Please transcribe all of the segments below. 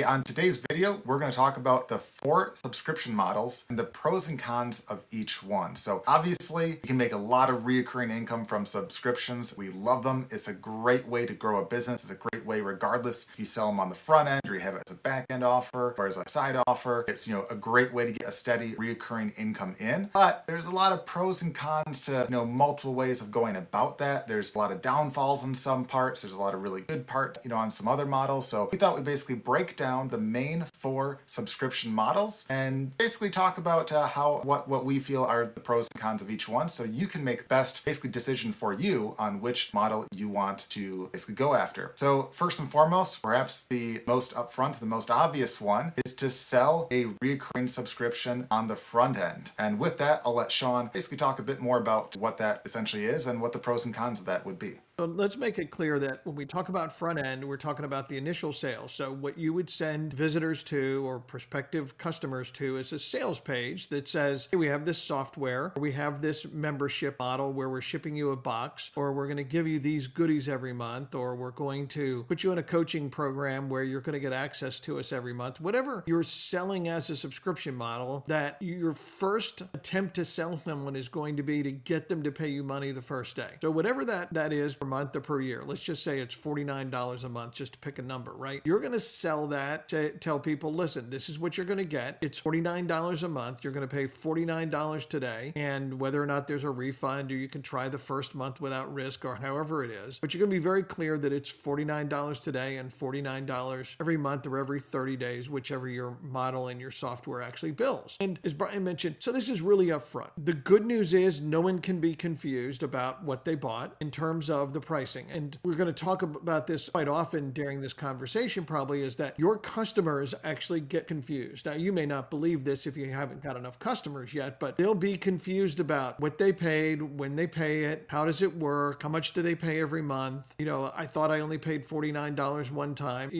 on today's video, we're going to talk about the 4 subscription models and the pros and cons of each one. So obviously, you can make a lot of recurring income from subscriptions. We love them. It's a great way to grow a business. It's a great way regardless if you sell them on the front end or you have it as a back end offer or as a side offer. It's a great way to get a steady recurring income in. But there's a lot of pros and cons to multiple ways of going about that. There's a lot of downfalls in some parts. There's a lot of really good parts on some other models. So we thought we'd basically break down the main 4 subscription models and basically talk about what we feel are the pros and cons of each one, so you can make the best decision for you on which model you want to basically go after. So first and foremost, perhaps the most upfront, the most obvious one is to sell a recurring subscription on the front end. And with that, I'll let Sean basically talk a bit more about what that essentially is and what the pros and cons of that would be. So let's make it clear that when we talk about front end, we're talking about the initial sale. So what you would send visitors to or prospective customers to is a sales page that says, hey, we have this software, or we have this membership model where we're shipping you a box, or we're going to give you these goodies every month, or we're going to put you in a coaching program where you're going to get access to us every month. Whatever you're selling as a subscription model, that your first attempt to sell someone is going to be to get them to pay you money the first day. So whatever that is per month or per year, let's just say it's $49 a month, just to pick a number, right? You're going to sell that to tell people, listen, this is what you're going to get. It's $49 a month. You're going to pay $49 today. And whether or not there's a refund, or you can try the first month without risk, or however it is, but you're going to be very clear that it's $49 today and $49 every month or every 30 days, whichever your model and your software actually bills. And as Brian mentioned, so this is really upfront. The good news is no one can be confused about what they bought in terms of the pricing. And we're going to talk about this quite often during this conversation, probably, is that your customers actually get confused. Now, you may not believe this if you haven't got enough customers yet, but they'll be confused about what they paid, when they pay it, how does it work, how much do they pay every month? I thought I only paid $49 one time.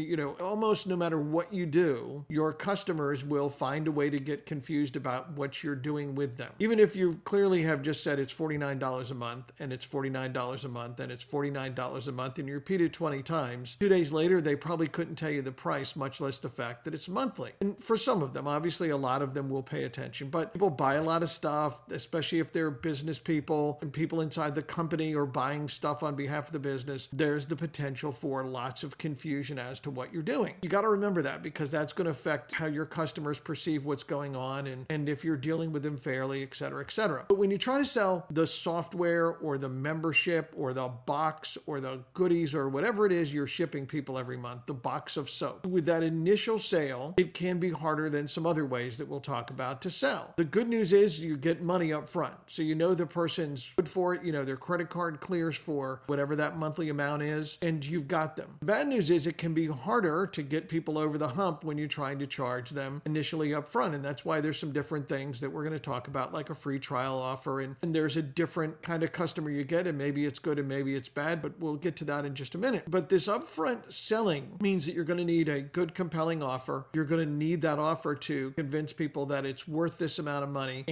Almost no matter what you do, your customers will find a way to get confused about what you're doing with them. Even if you clearly have just said it's $49 a month and it's $49 a month and it's $49 a month, and you repeat it 20 times, 2 days later, they probably couldn't tell you the price, much less the fact that it's monthly. And for some of them, obviously a lot of them will pay attention, but people buy a lot of stuff, especially if they're business people and people inside the company are buying stuff on behalf of the business. There's the potential for lots of confusion as to what you're doing. You got to remember that, because that's going to affect how your customers perceive what's going on and if you're dealing with them fairly, et cetera, et cetera. But when you try to sell the software or the membership or the box or the goodies or whatever it is you're shipping people every month, the box of soap, with that initial sale, it can be harder than some other ways that we'll talk about to sell. The good news is you get money up front. So the person's good for it, their credit card clears for whatever that monthly amount is, and you've got them. The bad news is it can be harder to get people over the hump when you're trying to charge them initially up front. And that's why there's some different things that we're going to talk about, like a free trial offer. And there's a different kind of customer you get, and maybe it's good and maybe it's bad, but we'll get to that in just a minute. But this upfront selling means that you're going to need a good, compelling offer. You're going to need that offer to convince people that it's worth this amount of money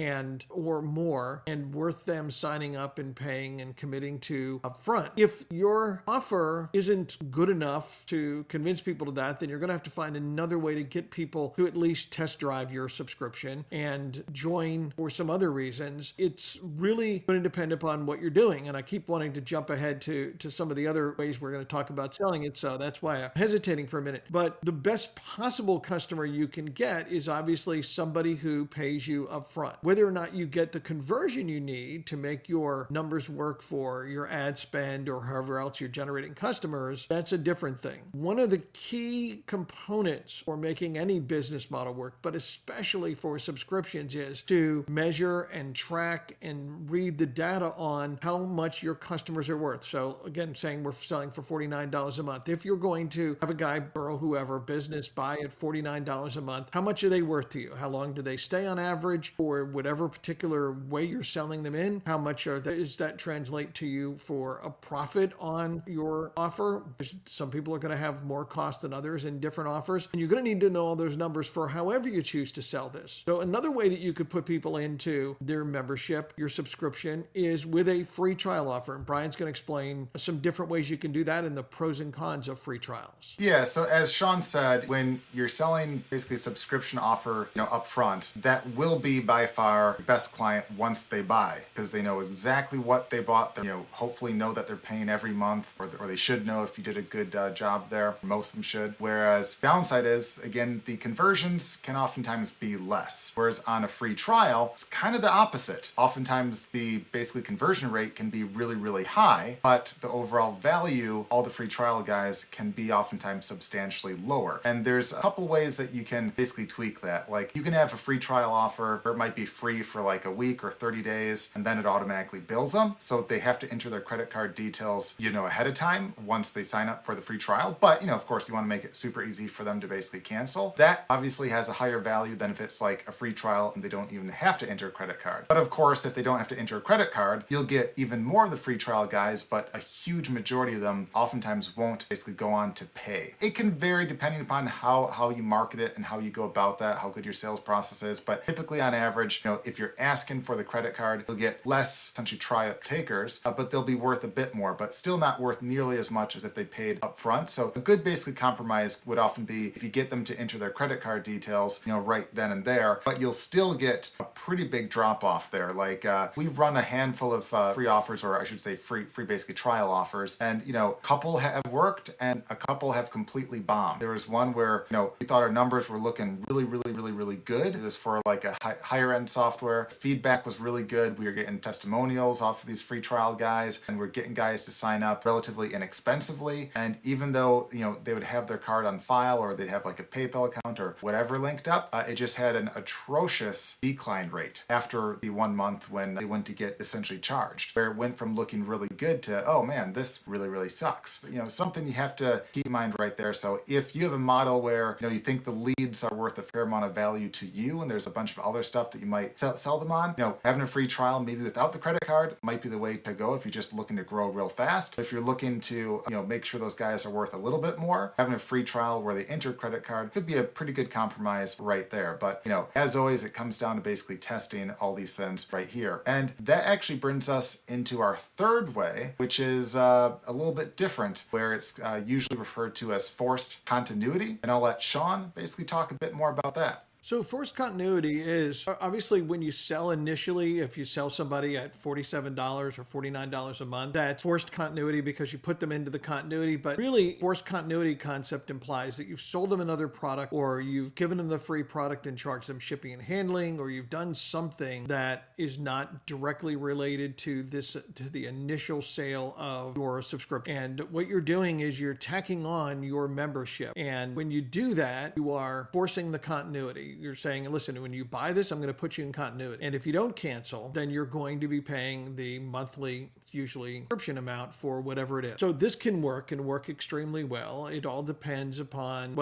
or more, and worth them signing up and paying and committing to upfront. If your offer isn't good enough to convince people to that, then you're going to have to find another way to get people to at least test drive your subscription and join for some other reasons. It's really going to depend upon what you're doing. And I keep wanting to jump ahead to some of the other ways we're going to talk about selling it. So that's why I'm hesitating for a minute. But the best possible customer you can get is obviously somebody who pays you upfront. Whether or not you get the conversion you need to make your numbers work for your ad spend or however else you're generating customers, that's a different thing. One of the key components for making any business model work, but especially for subscriptions, is to measure and track and read the data on how much your customers are worth. So again, saying we're selling for $49 a month. If you're going to have a guy or whoever business buy at $49 a month, how much are they worth to you? How long do they stay on average, or whatever particular way you're selling them in? How much does that translate to you for a profit on your offer? Some people are going to have more cost than others in different offers, and you're going to need to know all those numbers for however you choose to sell this. So another way that you could put people into their membership, your subscription, is with a free trial offer. And Brian's going to explain explain some different ways you can do that and the pros and cons of free trials. Yeah, so as Sean said, when you're selling basically a subscription offer, up front, that will be by far your best client once they buy, because they know exactly what they bought. They, hopefully know that they're paying every month, or they should know if you did a good job there. Most of them should. Whereas downside is, again, the conversions can oftentimes be less. Whereas on a free trial, it's kind of the opposite. Oftentimes the basically conversion rate can be really, really high, but the overall value, all the free trial guys, can be oftentimes substantially lower. And there's a couple ways that you can basically tweak that. Like, you can have a free trial offer where it might be free for like a week or 30 days, and then it automatically bills them. So they have to enter their credit card details, ahead of time once they sign up for the free trial. But, of course, you want to make it super easy for them to basically cancel. That obviously has a higher value than if it's like a free trial and they don't even have to enter a credit card. But of course, if they don't have to enter a credit card, you'll get even more of the free trial guys, but a huge majority of them oftentimes won't basically go on to pay. It can vary depending upon how you market it and how you go about that, how good your sales process is. But typically on average, if you're asking for the credit card, you'll get less essentially trial takers, but they'll be worth a bit more, but still not worth nearly as much as if they paid up front. So a good basically compromise would often be if you get them to enter their credit card details, right then and there, but you'll still get a pretty big drop off there. Like we've run a handful of free offers, or I should say free basically trial offers, and a couple have worked and a couple have completely bombed. There was one where we thought our numbers were looking really good. It was for like a higher end software. Feedback was really good. We were getting testimonials off of these free trial guys, and we're getting guys to sign up relatively inexpensively. And even though they would have their card on file, or they'd have like a PayPal account or whatever linked up, it just had an atrocious decline rate after the 1 month when they went to get essentially charged, where it went from looking really good to, oh man, this really sucks. Something you have to keep in mind right there. So if you have a model where you think the leads are worth a fair amount of value to you, and there's a bunch of other stuff that you might sell them on, having a free trial maybe without the credit card might be the way to go if you're just looking to grow real fast. If you're looking to make sure those guys are worth a little bit more, having a free trial where they enter credit card could be a pretty good compromise right there. But as always, it comes down to basically testing all these things right here. And that actually brings us into our third way, which is a little bit different, where it's usually referred to as forced continuity. And I'll let Sean basically talk a bit more about that. So forced continuity is obviously when you sell initially, if you sell somebody at $47 or $49 a month, that's forced continuity because you put them into the continuity. But really, forced continuity concept implies that you've sold them another product, or you've given them the free product and charged them shipping and handling, or you've done something that is not directly related to the initial sale of your subscription. And what you're doing is you're tacking on your membership. And when you do that, you are forcing the continuity. You're saying, listen, when you buy this, I'm going to put you in continuity. And if you don't cancel, then you're going to be paying the monthly, usually subscription amount for whatever it is. So this can work extremely well. It all depends upon,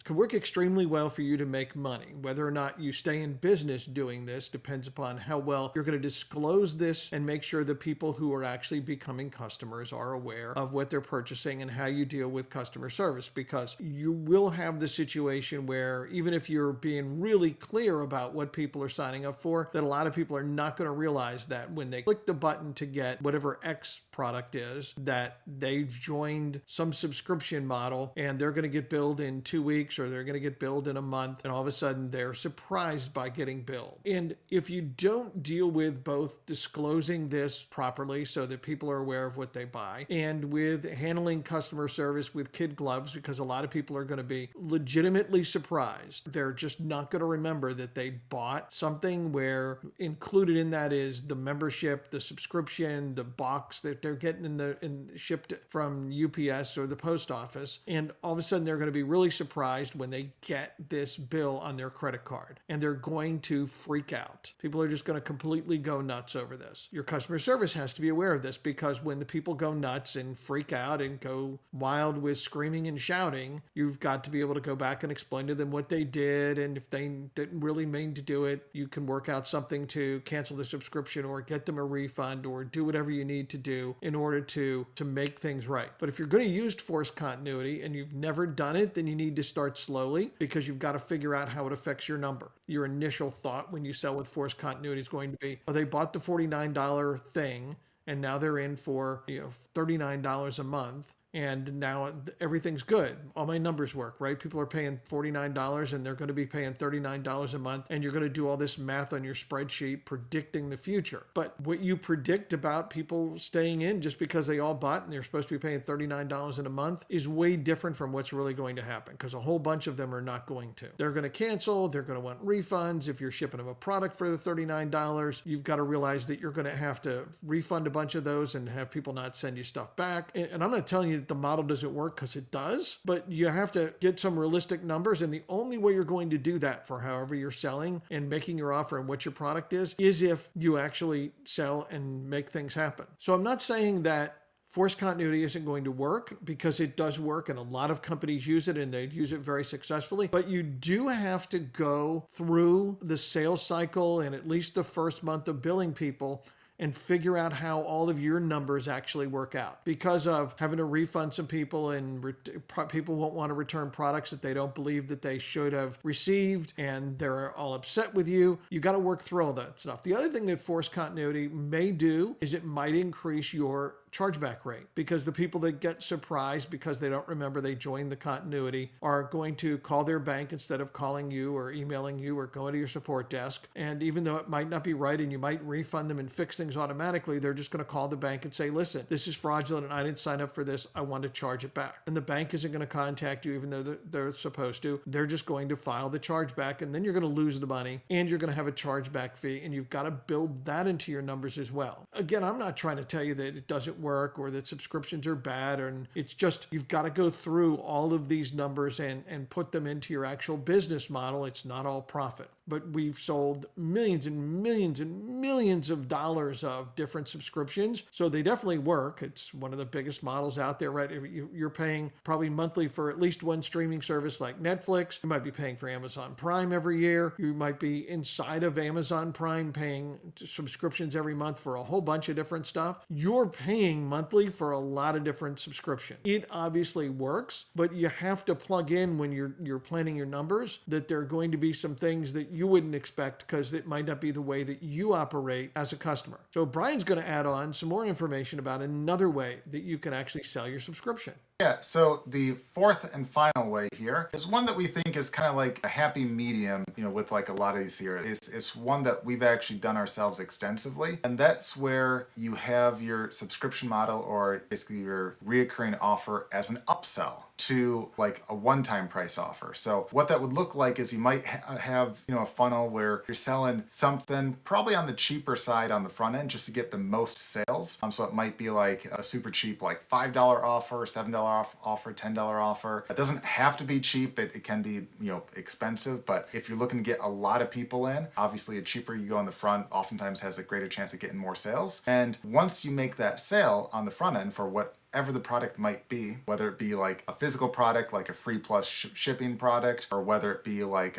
can work extremely well for you to make money. Whether or not you stay in business doing this depends upon how well you're going to disclose this and make sure the people who are actually becoming customers are aware of what they're purchasing and how you deal with customer service, because you will have the situation where even if you're being really clear about what people are signing up for, that a lot of people are not going to realize that when they click the button to get whatever X product is, that they've joined some subscription model and they're going to get billed in 2 weeks, or they're going to get billed in a month, and all of a sudden they're surprised by getting billed. And if you don't deal with both disclosing this properly so that people are aware of what they buy, and with handling customer service with kid gloves, because a lot of people are going to be legitimately surprised. They're just not going to remember that they bought something where included in that is the membership, the subscription, the box that they're getting shipped from UPS or the post office. And all of a sudden they're going to be really surprised when they get this bill on their credit card, and they're going to freak out. People are just going to completely go nuts over this. Your customer service has to be aware of this, because when the people go nuts and freak out and go wild with screaming and shouting, you've got to be able to go back and explain to them what they did. And if they didn't really mean to do it, you can work out something to cancel the subscription or get them a refund or do whatever you need to do in order to make things right. But if you're going to use forced continuity and you've never done it, then you need to start slowly, because you've got to figure out how it affects your number. Your initial thought when you sell with forced continuity is going to be, oh, they bought the $49 thing and now they're in for, $39 a month. And now everything's good. All my numbers work, right? People are paying $49 and they're going to be paying $39 a month. And you're going to do all this math on your spreadsheet predicting the future. But what you predict about people staying in just because they all bought and they're supposed to be paying $39 in a month is way different from what's really going to happen, because a whole bunch of them are not going to. They're going to cancel. They're going to want refunds. If you're shipping them a product for the $39, you've got to realize that you're going to have to refund a bunch of those and have people not send you stuff back. And I'm not telling you the model doesn't work, because it does, but you have to get some realistic numbers. And the only way you're going to do that for however you're selling and making your offer and what your product is if you actually sell and make things happen. So I'm not saying that forced continuity isn't going to work, because it does work and a lot of companies use it and they use it very successfully. But you do have to go through the sales cycle and at least the first month of billing people and figure out how all of your numbers actually work out, because of having to refund some people, and people won't want to return products that they don't believe that they should have received, and they're all upset with you. You got to work through all that stuff. The other thing that forced continuity may do is it might increase your chargeback rate, because the people that get surprised because they don't remember they joined the continuity are going to call their bank instead of calling you or emailing you or going to your support desk. And even though it might not be right and you might refund them and fix things automatically, they're just going to call the bank and say, listen, this is fraudulent and I didn't sign up for this. I want to charge it back. And the bank isn't going to contact you even though they're supposed to. They're just going to file the chargeback, and then you're going to lose the money and you're going to have a chargeback fee, and you've got to build that into your numbers as well. Again, I'm not trying to tell you that it doesn't work or that subscriptions are bad, and it's just you've got to go through all of these numbers and put them into your actual business model. It's not all profit. But we've sold millions and millions and millions of dollars of different subscriptions. So they definitely work. It's one of the biggest models out there, right? You're paying probably monthly for at least one streaming service like Netflix. You might be paying for Amazon Prime every year. You might be inside of Amazon Prime paying subscriptions every month for a whole bunch of different stuff. You're paying monthly for a lot of different subscriptions. It obviously works, but you have to plug in when you're planning your numbers that there are going to be some things that you wouldn't expect, because it might not be the way that you operate as a customer. So Brian's going to add on some more information about another way that you can actually sell your subscription. Yeah, so the fourth and final way here is one that we think is kind of like a happy medium, with like a lot of these here. It's one that we've actually done ourselves extensively, and that's where you have your subscription model, or basically your reoccurring offer, as an upsell to like a one-time price offer. So what that would look like is you might have a funnel where you're selling something probably on the cheaper side on the front end just to get the most sales. So it might be like a super cheap, like $5 offer, $7 offer, $10 offer. It doesn't have to be cheap. It can be expensive, but if you're looking to get a lot of people in, obviously the cheaper you go on the front oftentimes has a greater chance of getting more sales. And once you make that sale on the front end for whatever the product might be, whether it be like a physical product, like a free plus shipping product, or whether it be like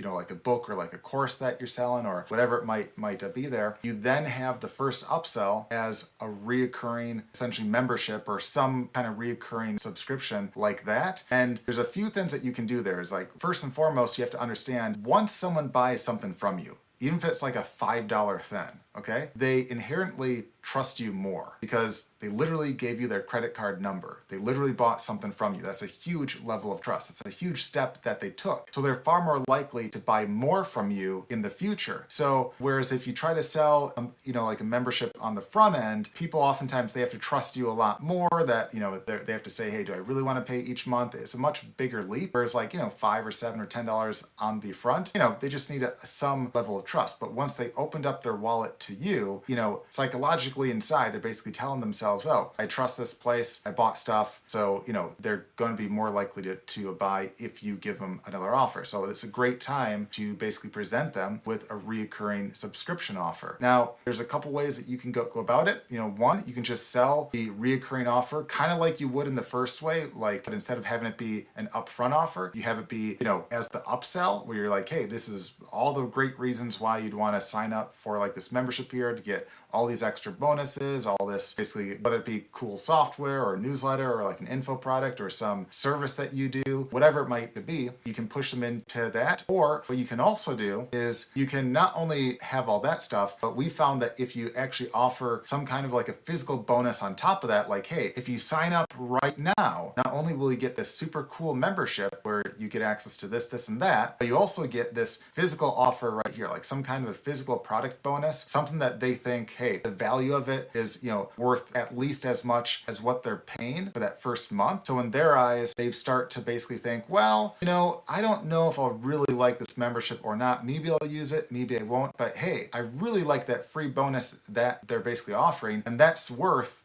like a book or like a course that you're selling, or whatever it might be there, you then have the first upsell as a reoccurring, essentially membership or some kind of reoccurring subscription like that. And there's a few things that you can do there. Is like, first and foremost, you have to understand, once someone buys something from you, even if it's like a $5 thing, okay, they inherently trust you more because they literally gave you their credit card number. They literally bought something from you. That's a huge level of trust. It's a huge step that they took. So they're far more likely to buy more from you in the future. So whereas if you try to sell, like a membership on the front end, people oftentimes, they have to trust you a lot more, that, they have to say, hey, do I really want to pay each month? It's a much bigger leap. Whereas like, $5 or $7 or $10 on the front, they just need some level of trust. But once they opened up their wallet to you, psychologically inside, they're basically telling themselves, oh, I trust this place, I bought stuff, so they're going to be more likely to buy if you give them another offer. So it's a great time to basically present them with a reoccurring subscription offer. Now, there's a couple ways that you can go about it. One, you can just sell the reoccurring offer kind of like you would in the first way, but instead of having it be an upfront offer, you have it be as the upsell, where you're like, hey, this is all the great reasons why you'd want to sign up for like this membership here to get all these extra bonuses, all this basically, whether it be cool software or newsletter or like an info product or some service that you do, whatever it might be, you can push them into that. Or what you can also do is you can not only have all that stuff, but we found that if you actually offer some kind of like a physical bonus on top of that, like, hey, if you sign up right now, not only will you get this super cool membership where you get access to this, and that, but you also get this physical offer right here, like some kind of a physical product bonus, something that they think, hey, the value of it is, worth at least as much as what they're paying for that first month. So in their eyes, they start to basically think, well, I don't know if I'll really like this membership or not. Maybe I'll use it, maybe I won't, but hey, I really like that free bonus that they're basically offering, and that's worth,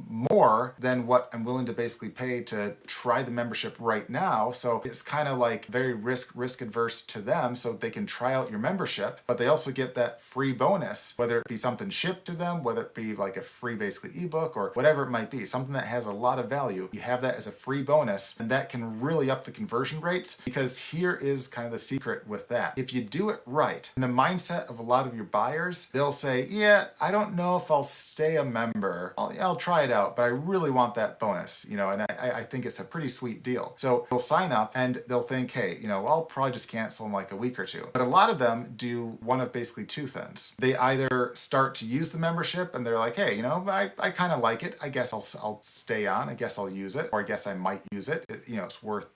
more than what I'm willing to basically pay to try the membership right now. So it's kind of like very risk adverse to them, so they can try out your membership, but they also get that free bonus, whether it be something shipped to them, whether it be like a free basically ebook or whatever it might be, something that has a lot of value. You have that as a free bonus, and that can really up the conversion rates, because here is kind of the secret with that. If you do it right, in the mindset of a lot of your buyers, they'll say, yeah, I don't know if I'll stay a member. I'll try it out, but I really want that bonus, and I think it's a pretty sweet deal. So they'll sign up and they'll think, hey, I'll probably just cancel in like a week or two. But a lot of them do one of basically two things. They either start to use the membership and they're like, hey, I kind of like it. I guess I'll stay on. I guess I'll use it, or I guess I might use it. It's worth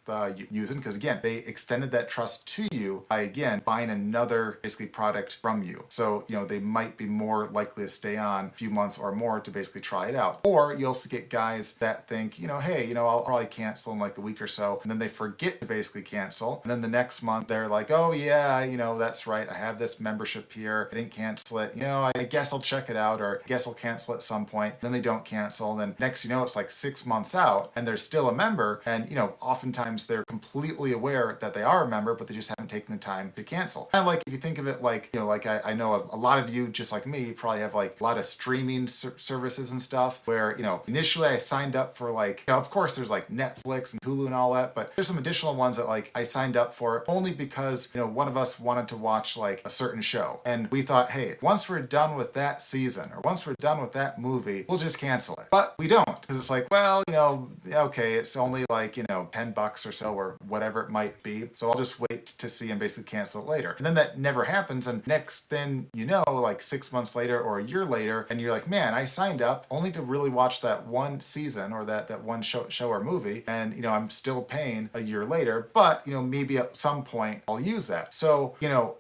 using, because again, they extended that trust to you by, again, buying another basically product from you. So, they might be more likely to stay on a few months or more to basically try it out. Or you also get guys that think, hey, I'll probably cancel in like a week or so, and then they forget to basically cancel. And then the next month they're like, oh yeah, that's right, I have this membership here, I didn't cancel it, I guess I'll check it out, or I guess I'll cancel at some point. Then they don't cancel, and then next it's like 6 months out and they're still a member, and oftentimes they're completely aware that they are a member, but they just haven't taken the time to cancel. And like, if you think of it like, like I know a lot of you, just like me, probably have like a lot of streaming services and stuff where, initially I signed up for like, of course there's like Netflix and Hulu and all that, but there's some additional ones that like I signed up for only because, one of us wanted to watch like a certain show. And we thought, hey, once we're done with that season, or once we're done with that movie, we'll just cancel it. But we don't, because it's like, well, okay, it's only like, $10 or so, or whatever it might be. So I'll just wait to see and basically cancel it later. And then that never happens. And next thing like 6 months later or a year later, and you're like, man, I signed up only to really watch that one season or that one show or movie. And, I'm still paying a year later, but, maybe at some point I'll use that. So,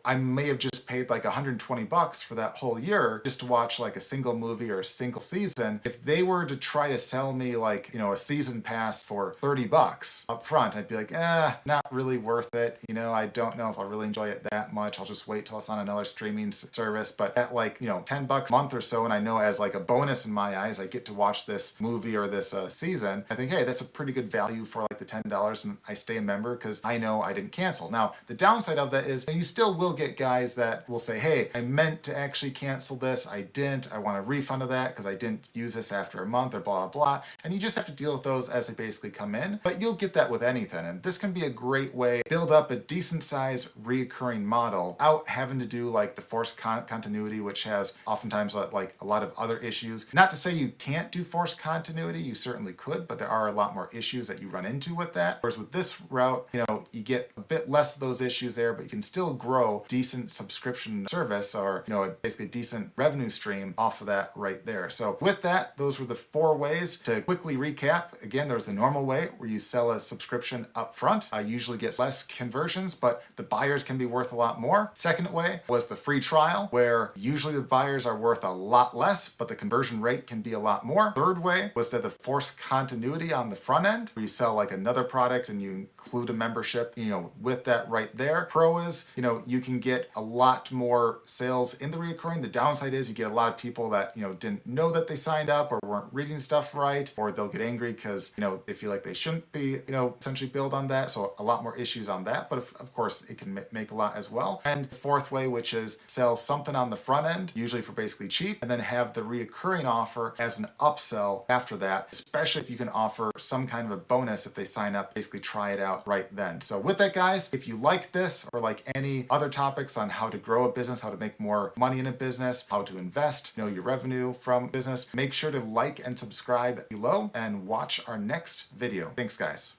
I may have just paid like $120 for that whole year just to watch like a single movie or a single season. If they were to try to sell me like, a season pass for $30 up front, I'd be like, not really worth it. I don't know if I'll really enjoy it that much. I'll just wait till it's on another streaming service. But at like, $10 a month or so, and I know as like a bonus in my eyes, I get to watch this movie or this season, I think, hey, that's a pretty good value for like the $10, and I stay a member because I know I didn't cancel. Now, the downside of that is you still will get guys that will say, hey, I meant to actually cancel this, I didn't, I want a refund of that because I didn't use this after a month, or blah, blah. And you just have to deal with those as they basically come in. But you'll get that with anything. And this can be a great way to build up a decent size reoccurring model without having to do like the forced continuity, which has oftentimes like a lot of other issues. Not to say you can't do forced continuity, you certainly could, but there are a lot more issues that you run into with that. Whereas with this route, you get a bit less of those issues there, but you can still grow decent subscription service, or basically a decent revenue stream off of that right there. So with that, those were the 4 ways. To quickly recap, again, there's the normal way where you sell a subscription up front. Usually gets less conversions, but the buyers can be worth a lot more. Second way was the free trial, where usually the buyers are worth a lot less, but the conversion rate can be a lot more. Third way was the forced continuity on the front end, where you sell like another product and you include a membership, with that right there. Pro is, you can get a lot more sales in the reoccurring. The downside is you get a lot of people that, didn't know that they signed up or weren't reading stuff right, or they'll get angry because, they feel like they shouldn't be, essentially billed on that. So a lot more issues on that, but of course it can make a lot as well. And the fourth way, which is sell something on the front end, usually for basically cheap, and then have the reoccurring offer as an upsell after that, especially if you can offer some kind of a bonus if they sign up, basically try it out right then. So with that, guys, if you like this or like any other topics on how to grow a business, how to make more money in a business, how to invest invest, know your revenue from business. Make sure to like and subscribe below and watch our next video. Thanks, guys.